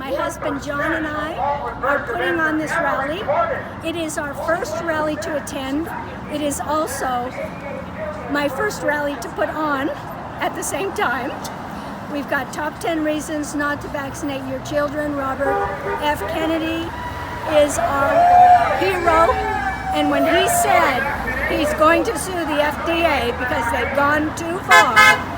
my husband John and I are putting on this rally. It is our first rally to attend. It is also my first rally to put on at the same time. We've got top 10 reasons not to vaccinate your children. Robert F. Kennedy is our hero, and when he said he's going to sue the FDA because they've gone too far,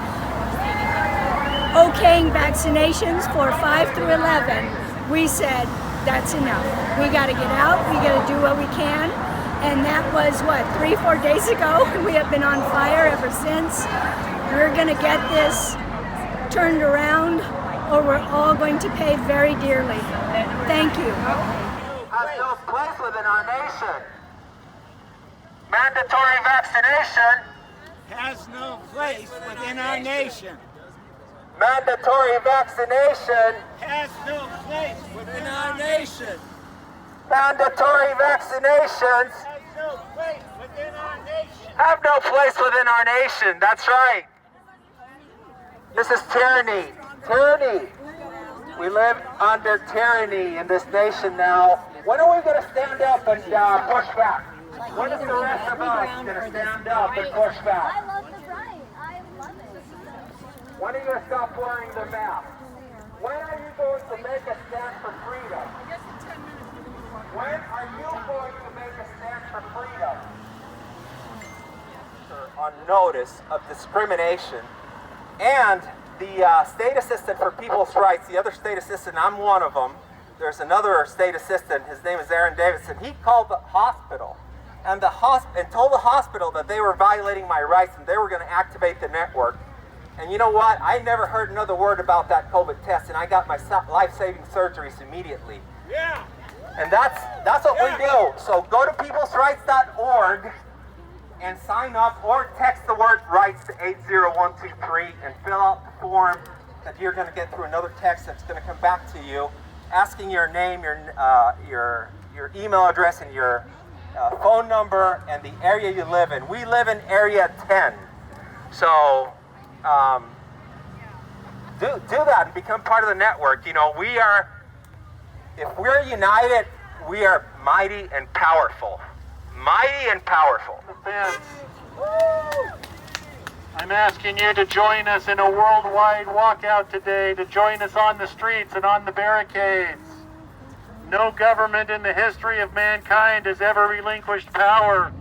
okaying vaccinations for 5 through 11, we said that's enough. We got to get out, we got to do what we can, and that was what, 3-4 days ago. We have been on fire ever since. We're going to get this turned around, or we're all going to pay very dearly. Thank you. Has no place within our nation. Mandatory vaccination has no place within our nation. Mandatory vaccination has no place within our nation. Mandatory vaccinations has no place within our nation. Have no place within our nation. That's right. This is tyranny. Tyranny. We live under tyranny in this nation now. When are we going to stand up and push back? When is the rest of us going to stand up and push back? I love the right. I love it. When are you going to stop wearing the mask? When are you going to make a stand for freedom? When are you going to make a stand for freedom? On notice of discrimination, and the state assistant for people's rights, the other state assistant, I'm one of them. There's another state assistant, his name is Aaron Davidson. He called the hospital and told the hospital that they were violating my rights and they were going to activate the network. And you know what? I never heard another word about that COVID test, and I got my life-saving surgeries immediately. Yeah. And that's what we do. So go to peoplesrights.org and sign up, or text the word rights to 80123 and fill out the form that you're going to get through another text that's going to come back to you, asking your name, your email address, and your phone number and the area you live in. We live in area 10. So do that and become part of the network. You know, if we're united, we are mighty and powerful. Mighty and powerful. I'm asking you to join us in a worldwide walkout today, to join us on the streets and on the barricades. No government in the history of mankind has ever relinquished power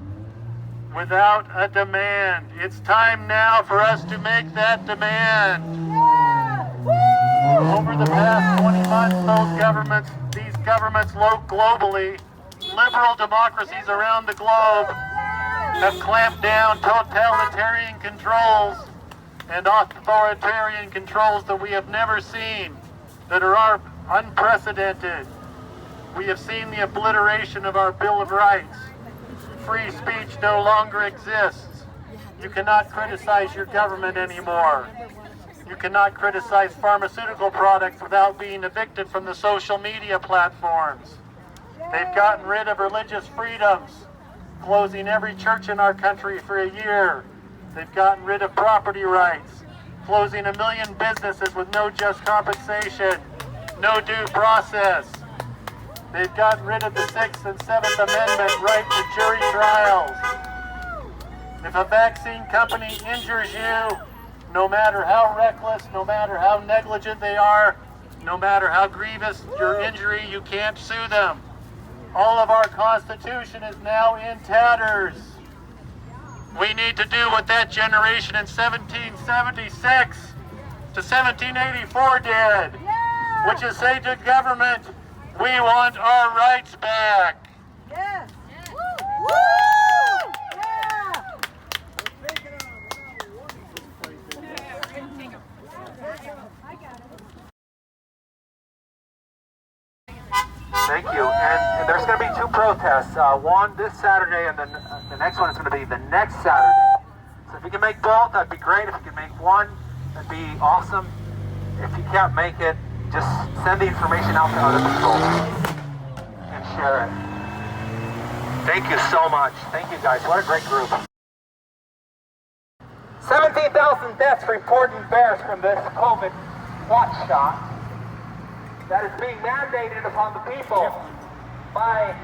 without a demand. It's time now for us to make that demand. Over the past 20 months, these governments globally, liberal democracies around the globe, have clamped down totalitarian controls and authoritarian controls that we have never seen, that are unprecedented. We have seen the obliteration of our Bill of Rights. Free speech no longer exists. You cannot criticize your government anymore. You cannot criticize pharmaceutical products without being evicted from the social media platforms. They've gotten rid of religious freedoms, closing every church in our country for a year. They've gotten rid of property rights, closing 1 million businesses with no just compensation, no due process. They've gotten rid of the 6th and 7th Amendment right to jury trials. If a vaccine company injures you, no matter how reckless, no matter how negligent they are, no matter how grievous your injury, you can't sue them. All of our Constitution is now in tatters. We need to do what that generation in 1776 to 1784 did, which is say to government, we want our rights back. Yes. Woo! Yeah. Thank you. And there's going to be 2 protests. One this Saturday, and then the next one is going to be the next Saturday. So if you can make both, that'd be great. If you can make one, that'd be awesome. If you can't make it, just send the information out to other people and share it. Thank you so much. Thank you guys. What a great group. 17,000 deaths reported in Bears from this COVID watch shot. that is being mandated upon the people by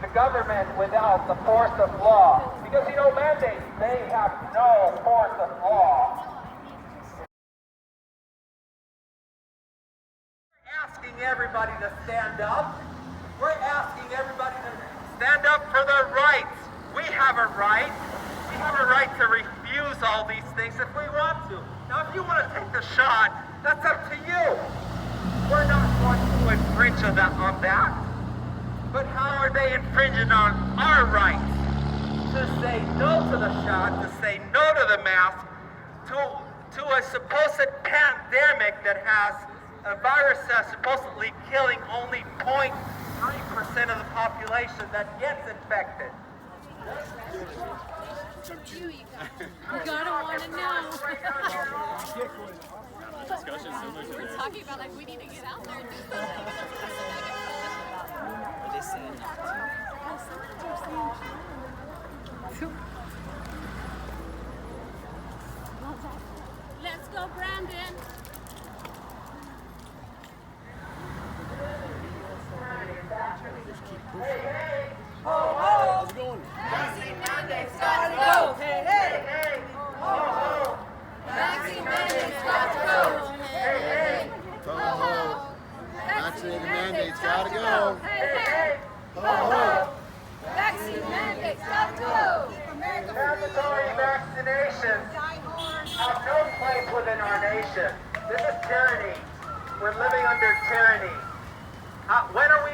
the government without the force of law. Because you know, mandates, they have no force of law. We're asking everybody to stand up. We're asking everybody to stand up for their rights. We have a right. We have a right to refuse all these things if we want to. Now, if you want to take the shot, that's up to you. We're not going to infringe on that. But how are they infringing on our rights? To say no to the shot, to say no to the mask, to a supposed pandemic that has a virus that's supposedly killing only 0.3% of the population that gets infected. You gotta want to know. We're talking about like we need to get out there and do something. Let's go, Brandon. How's it going? Vaccine mandates got to go. Hey, hey. Vaccine mandates got to go. Ho, ho. Vaccinated mandates gotta go. Hey, Ho, ho. vaccine mandates got to go. Mandatory vaccinations have no place within our nation. This is tyranny. We're living under tyranny. When are we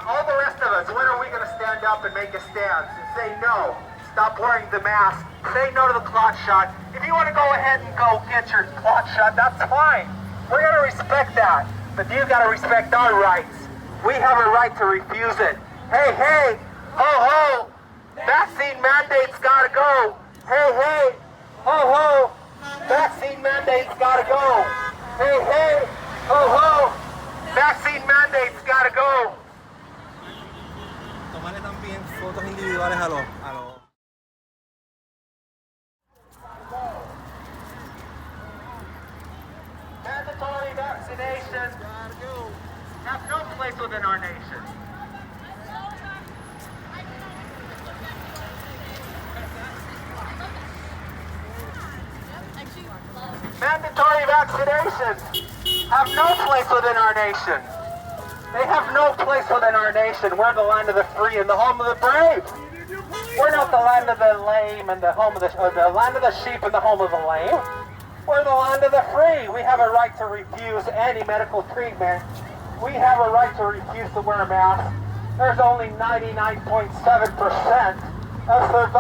all the rest of us, when are we going to stand up and make a stance and say no, stop wearing the mask, say no to the clot shot? If you want to go ahead and go get your clot shot, that's fine. We're going to respect that. But you've got to respect our rights. We have a right to refuse it. Hey, hey, ho, ho, vaccine mandates got to go. Hey, hey, ho, ho, vaccine mandates got to go. Hey, hey, ho, ho. Vaccine mandates gotta go. Tomarle también fotos individuales a los Mandatory vaccinations have no place within our nation. Mandatory vaccinations have no place within our nation. They have no place within our nation. We're the land of the free and the home of the brave. We're not the land of the lame and the home of the land of the sheep and the home of the lame. We're the land of the free. We have a right to refuse any medical treatment. We have a right to refuse to wear a mask. There's only 99.7% of survivors.